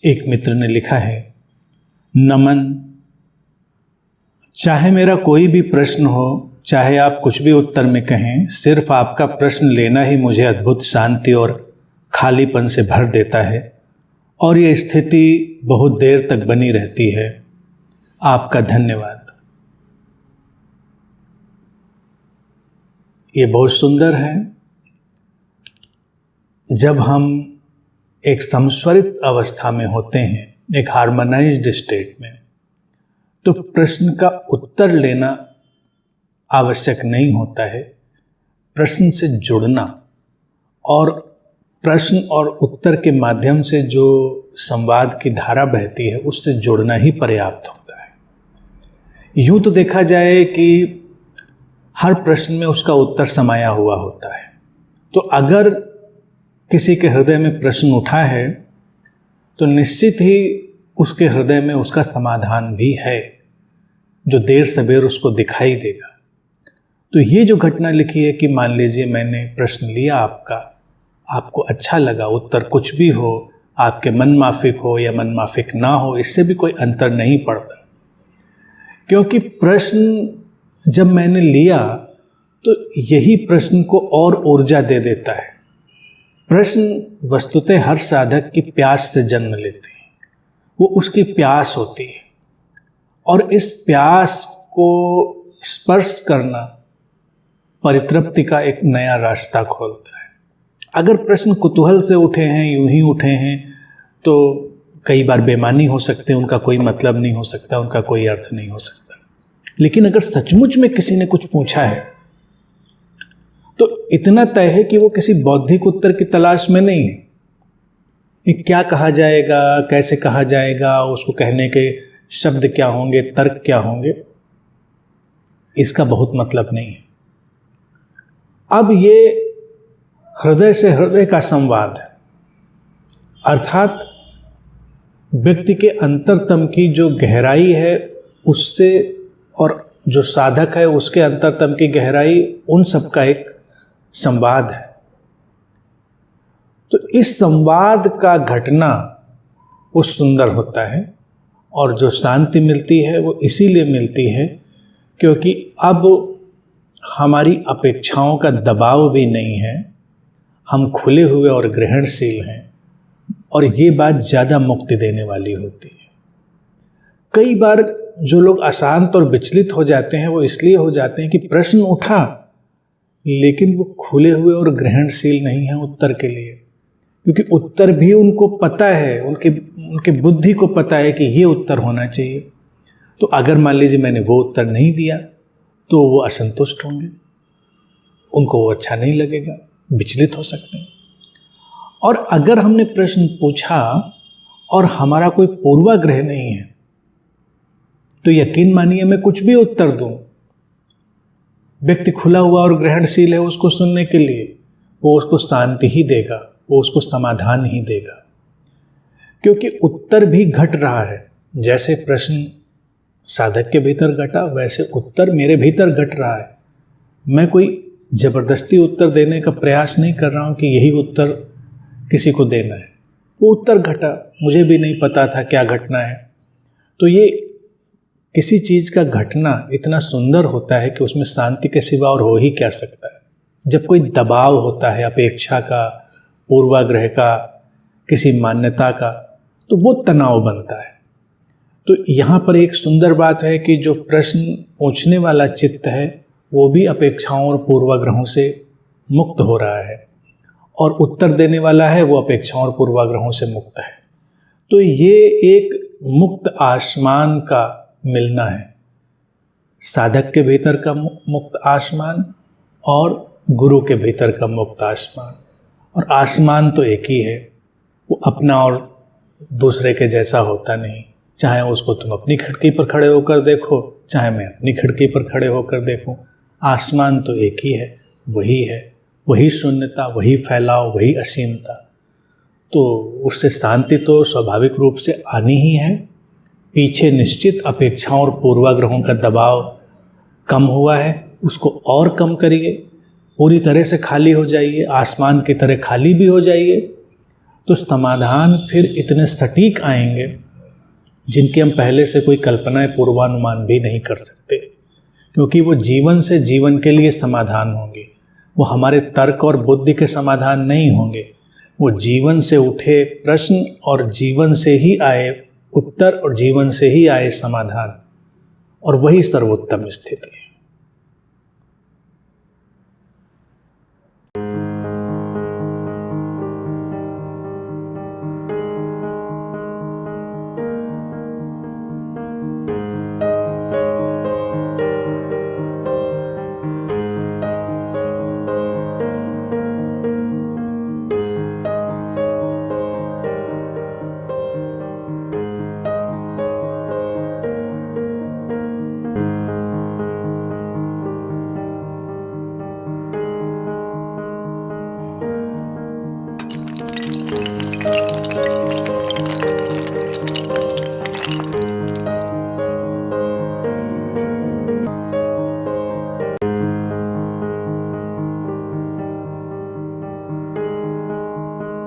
एक मित्र ने लिखा है, नमन, चाहे मेरा कोई भी प्रश्न हो, चाहे आप कुछ भी उत्तर में कहें, सिर्फ आपका प्रश्न लेना ही मुझे अद्भुत शांति और खालीपन से भर देता है और ये स्थिति बहुत देर तक बनी रहती है। आपका धन्यवाद। ये बहुत सुंदर है। जब हम एक संस्वरित अवस्था में होते हैं, एक हार्मोनाइज्ड स्टेट में, तो प्रश्न का उत्तर लेना आवश्यक नहीं होता है। प्रश्न से जुड़ना और प्रश्न और उत्तर के माध्यम से जो संवाद की धारा बहती है, उससे जुड़ना ही पर्याप्त होता है। यूँ तो देखा जाए कि हर प्रश्न में उसका उत्तर समाया हुआ होता है। तो अगर किसी के हृदय में प्रश्न उठा है तो निश्चित ही उसके हृदय में उसका समाधान भी है, जो देर सवेर उसको दिखाई देगा। तो ये जो घटना लिखी है कि मान लीजिए मैंने प्रश्न लिया आपको अच्छा लगा, उत्तर कुछ भी हो, आपके मन माफिक हो या मन माफिक ना हो, इससे भी कोई अंतर नहीं पड़ता, क्योंकि प्रश्न जब मैंने लिया तो यही प्रश्न को और ऊर्जा दे देता है। प्रश्न वस्तुतः हर साधक की प्यास से जन्म लेते हैं, वो उसकी प्यास होती है और इस प्यास को स्पर्श करना परितृप्ति का एक नया रास्ता खोलता है। अगर प्रश्न कुतूहल से उठे हैं, यूं ही उठे हैं, तो कई बार बेमानी हो सकते हैं, उनका कोई मतलब नहीं हो सकता, उनका कोई अर्थ नहीं हो सकता। लेकिन अगर सचमुच में किसी ने कुछ पूछा है तो इतना तय है कि वो किसी बौद्धिक उत्तर की तलाश में नहीं है। ये क्या कहा जाएगा, कैसे कहा जाएगा, उसको कहने के शब्द क्या होंगे, तर्क क्या होंगे, इसका बहुत मतलब नहीं है। अब ये हृदय से हृदय का संवाद है, अर्थात व्यक्ति के अंतरतम की जो गहराई है उससे और जो साधक है उसके अंतरतम की गहराई, उन सब का एक संवाद है। तो इस संवाद का घटना वो सुंदर होता है और जो शांति मिलती है वो इसीलिए मिलती है क्योंकि अब हमारी अपेक्षाओं का दबाव भी नहीं है, हम खुले हुए और ग्रहणशील हैं और ये बात ज़्यादा मुक्ति देने वाली होती है। कई बार जो लोग अशांत और विचलित हो जाते हैं वो इसलिए हो जाते हैं कि प्रश्न उठा लेकिन वो खुले हुए और ग्रहणशील नहीं है उत्तर के लिए, क्योंकि उत्तर भी उनको पता है, उनके बुद्धि को पता है कि ये उत्तर होना चाहिए। तो अगर मान लीजिए मैंने वो उत्तर नहीं दिया तो वो असंतुष्ट होंगे, उनको वो अच्छा नहीं लगेगा, विचलित हो सकते हैं। और अगर हमने प्रश्न पूछा और हमारा कोई पूर्वाग्रह नहीं है तो यकीन मानिए मैं कुछ भी उत्तर दूं, व्यक्ति खुला हुआ और ग्रहणशील है उसको सुनने के लिए, वो उसको शांति ही देगा, वो उसको समाधान ही देगा, क्योंकि उत्तर भी घट रहा है। जैसे प्रश्न साधक के भीतर घटा वैसे उत्तर मेरे भीतर घट रहा है। मैं कोई जबरदस्ती उत्तर देने का प्रयास नहीं कर रहा हूं कि यही उत्तर किसी को देना है। वो उत्तर घटा, मुझे भी नहीं पता था क्या घटना है। तो ये किसी चीज़ का घटना इतना सुंदर होता है कि उसमें शांति के सिवा और हो ही क्या सकता है। जब कोई दबाव होता है अपेक्षा का, पूर्वाग्रह का, किसी मान्यता का, तो वो तनाव बनता है। तो यहाँ पर एक सुंदर बात है कि जो प्रश्न पूछने वाला चित्त है वो भी अपेक्षाओं और पूर्वाग्रहों से मुक्त हो रहा है और उत्तर देने वाला है वो अपेक्षाओं और पूर्वाग्रहों से मुक्त है। तो ये एक मुक्त आसमान का मिलना है, साधक के भीतर का मुक्त आसमान और गुरु के भीतर का मुक्त आसमान। और आसमान तो एक ही है, वो अपना और दूसरे के जैसा होता नहीं। चाहे उसको तुम अपनी खिड़की पर खड़े होकर देखो, चाहे मैं अपनी खिड़की पर खड़े होकर देखूं, आसमान तो एक ही है, वही शून्यता, वही फैलाव, वही असीमता। तो उससे शांति तो स्वाभाविक रूप से आनी ही है। पीछे निश्चित अपेक्षाओं और पूर्वाग्रहों का दबाव कम हुआ है, उसको और कम करिए, पूरी तरह से खाली हो जाइए, आसमान की तरह खाली भी हो जाइए। तो समाधान फिर इतने सटीक आएंगे जिनकी हम पहले से कोई कल्पना पूर्वानुमान भी नहीं कर सकते, क्योंकि वो जीवन से जीवन के लिए समाधान होंगे। वो हमारे तर्क और बुद्धि के समाधान नहीं होंगे, वो जीवन से उठे प्रश्न और जीवन से ही आए उत्तर और जीवन से ही आए समाधान, और वही सर्वोत्तम स्थिति है।